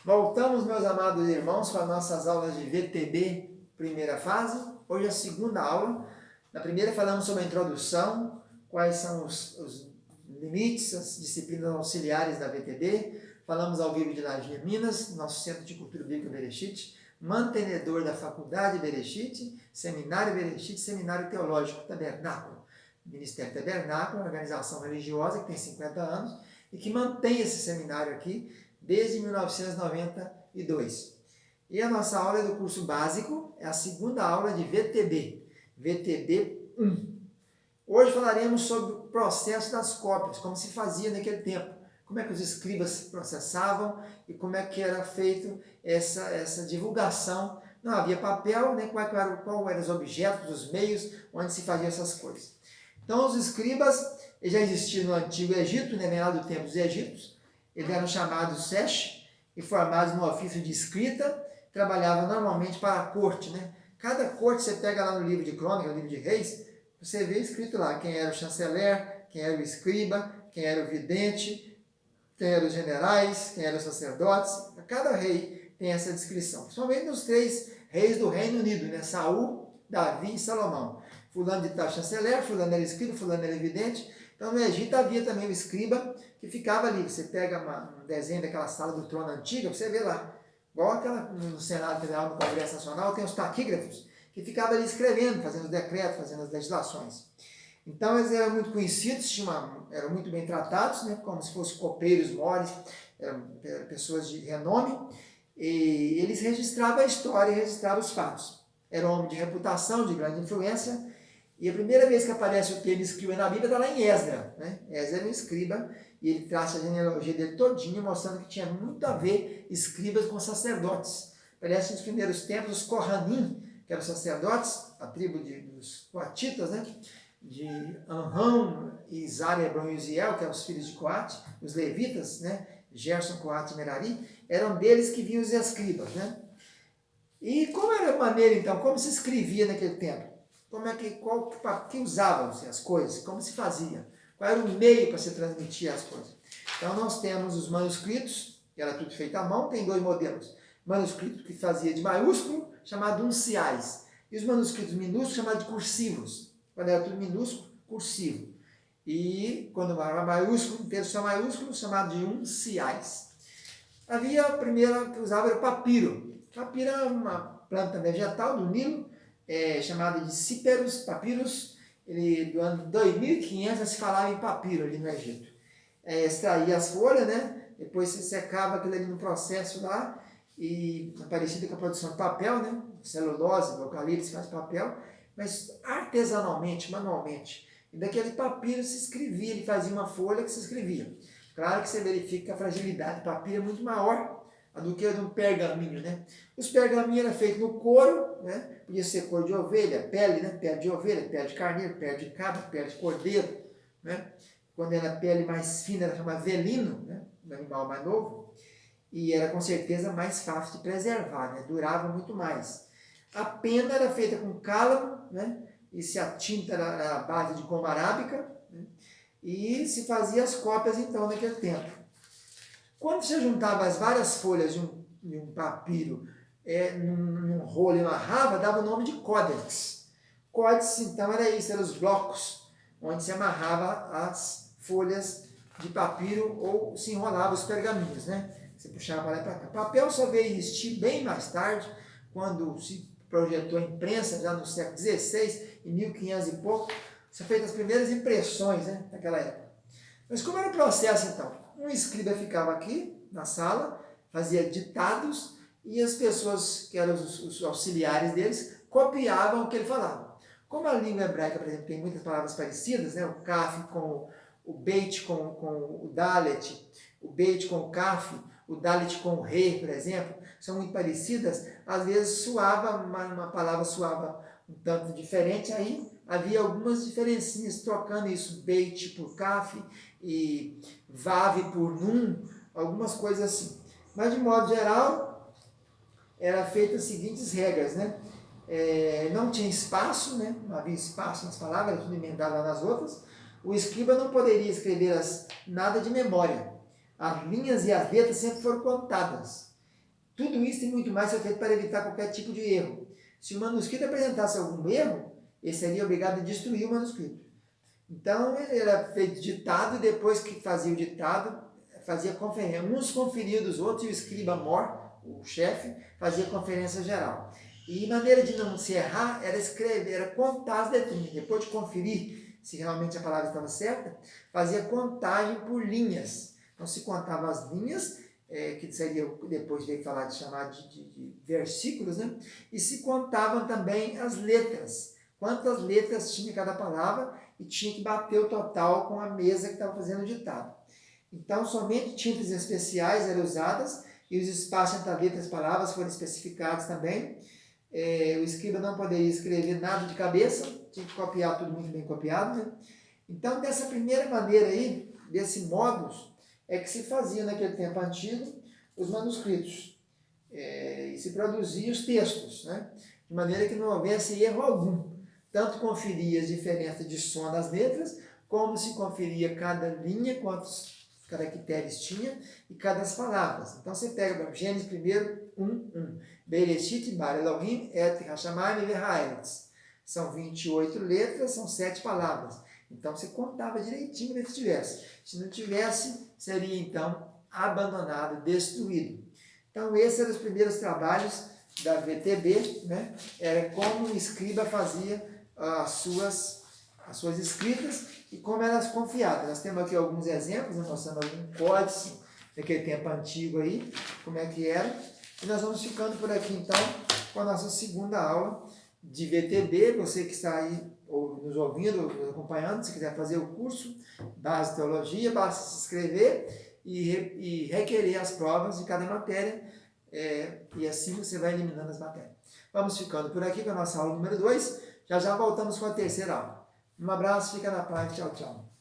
Voltamos, meus amados irmãos, com as nossas aulas de VTB, primeira fase. Hoje é a segunda aula. Na primeira falamos sobre a introdução, quais são os limites, as disciplinas auxiliares da VTB. Falamos ao vivo de Laje, Minas, nosso Centro de Cultura Bíblica Bereshit, mantenedor da Faculdade Bereshit, Seminário Bereshit, Seminário Teológico Tabernáculo. Ministério Tabernáculo, uma organização religiosa que tem 50 anos e que mantém esse seminário aqui desde 1992. E a nossa aula é do curso básico, é a segunda aula de VTB, VTB 1. Hoje falaremos sobre o processo das cópias, como se fazia naquele tempo, como é que os escribas processavam e como é que era feito essa divulgação. Não havia papel, né? Qual eram os objetos, os meios onde se faziam essas coisas. Então, os escribas já existiam no Antigo Egito, né, lá do tempo dos egípcios. Eles eram chamados sesh e formados no ofício de escrita, trabalhavam normalmente para a corte. Né? Cada corte, você pega lá no livro de Crônicas, no livro de Reis, você vê escrito lá quem era o chanceler, quem era o escriba, quem era o vidente, quem eram os generais, quem eram os sacerdotes. Cada rei tem essa descrição. Principalmente nos 3 reis do Reino Unido, né? Saul, Davi e Salomão. Fulano de tal chanceler, fulano era escriba, fulano era vidente. Então no Egito havia também o escriba que ficava ali. Você pega um desenho daquela sala do trono antiga, você vê lá. Igual aquela no Senado Federal, no Congresso Nacional, tem os taquígrafos que ficavam ali escrevendo, fazendo os decretos, fazendo as legislações. Então eles eram muito conhecidos, eram muito bem tratados, né, como se fossem copeiros mores, eram pessoas de renome, e eles registravam a história e registravam os fatos. Era um homem de reputação, de grande influência, e a primeira vez que aparece o termo escriba na Bíblia está lá em Esdra. Né? Esdra era um escriba, e ele traça a genealogia dele todinho, mostrando que tinha muito a ver escribas com sacerdotes. Parece que nos primeiros tempos, os Kohanim, que eram sacerdotes, a tribo dos Coatitas, né? De Anrão, Izar, Hebrão e Uziel, que eram os filhos de Coate, os levitas, né? Gerson, Coate e Merari, eram deles que vinham os escribas. Né? E como era a maneira, então, como se escrevia naquele tempo? Que usavam-se as coisas, como se fazia, qual era o meio para se transmitir as coisas. Então nós temos os manuscritos, que era tudo feito à mão, tem 2 modelos. Manuscrito que fazia de maiúsculo, chamado unciais, e os manuscritos minúsculos, chamados de cursivos. Quando era tudo minúsculo, cursivo. E quando era maiúsculo, um texto só maiúsculo, chamado de unciais. Havia a primeira que usava era o papiro. Papiro é uma planta vegetal do Nilo, chamada de Cyperus, papyrus, do ano 2500 se falava em papiro ali no Egito. Extraía as folhas, né? Depois se secava aquilo ali no processo lá, e parecido com a produção de papel, né? Celulose, eucalipto, se faz papel, mas artesanalmente, manualmente. E daquele papiro se escrevia, ele fazia uma folha que se escrevia. Claro que você verifica que a fragilidade do papiro é muito maior do que a de um pergaminho, né? Os pergaminhos eram feitos no couro, né? Podia ser couro de ovelha, pele, né? Pele de ovelha, pele de carneiro, pele de cabra, pele de cordeiro, né? Quando era pele mais fina, era chamada velino, né? Um animal mais novo. E era com certeza mais fácil de preservar, né? Durava muito mais. A pena era feita com cálamo, né? E a tinta era a base de goma arábica, né? E se fazia as cópias então naquele tempo. Quando você juntava as várias folhas de um papiro num rolo e amarrava, dava o nome de códex. Códex, então, era isso, eram os blocos, onde se amarrava as folhas de papiro ou se enrolava os pergaminhos, né? Você puxava para lá e para cá. Papel só veio existir bem mais tarde, quando se projetou a imprensa, já no século XVI, em 1500 e pouco, são feitas as primeiras impressões, né, naquela época. Mas como era o processo, então? Um escriba ficava aqui na sala, fazia ditados, e as pessoas que eram os auxiliares deles copiavam o que ele falava. Como a língua hebraica, por exemplo, tem muitas palavras parecidas, né? O kaf com o beit com o dalet, o beit com o kaf, o dalet com o re, por exemplo, são muito parecidas, às vezes suava, uma palavra suava um tanto diferente, aí havia algumas diferencinhas, trocando isso, beit por kaf e vav por nun, algumas coisas assim. Mas, de modo geral, era feita as seguintes regras, né? Não tinha espaço, né? Não havia espaço nas palavras, era tudo emendado nas outras. O escriba não poderia escrever nada de memória. As linhas e as letras sempre foram contadas. Tudo isso e muito mais foi feito para evitar qualquer tipo de erro. Se o manuscrito apresentasse algum erro, ele seria obrigado a destruir o manuscrito. Então, ele era feito ditado, e depois que fazia o ditado, fazia conferência. Uns conferiam dos outros, e o escriba-mor, o chefe, fazia conferência geral. E maneira de não se errar era escrever, era contar as letrinhas. Depois de conferir se realmente a palavra estava certa, fazia contagem por linhas. Então, se contava as linhas, que seria, depois veio falar de chamar de versículos, né? E se contavam também as letras. Quantas letras tinha cada palavra, e tinha que bater o total com a mesa que estava fazendo o ditado. Então, somente tintas especiais eram usadas, e os espaços entre as letras e palavras foram especificados também. O escriba não poderia escrever nada de cabeça, tinha que copiar tudo muito bem copiado, né? Então, dessa primeira maneira aí, desse modus, é que se fazia naquele tempo antigo os manuscritos, e se produziam os textos, né? De maneira que não houvesse erro algum. Tanto conferia as diferenças de som das letras, como se conferia cada linha, quantos caracteres tinha, e cada palavras. Então você pega Gênesis primeiro, 1. Bereshit bar Elohim et hashamayim ve'haaretz. São 28 letras, são 7 palavras. Então você contava direitinho se tivesse. Se não tivesse, seria então abandonado, destruído. Então esses eram os primeiros trabalhos da VTB, né? Era como o escriba fazia as suas escritas e como elas confiadas. Nós temos aqui alguns exemplos, né, mostrando algum códice daquele tempo antigo aí, como é que era. E nós vamos ficando por aqui então com a nossa segunda aula de VTB. Você que está aí nos ouvindo, nos acompanhando, se quiser fazer o curso Base de Teologia, basta se inscrever e requerer as provas de cada matéria, e assim você vai eliminando as matérias. Vamos ficando por aqui com a nossa aula número 2. Já voltamos com a terceira aula. Um abraço, fica na paz, tchau, tchau.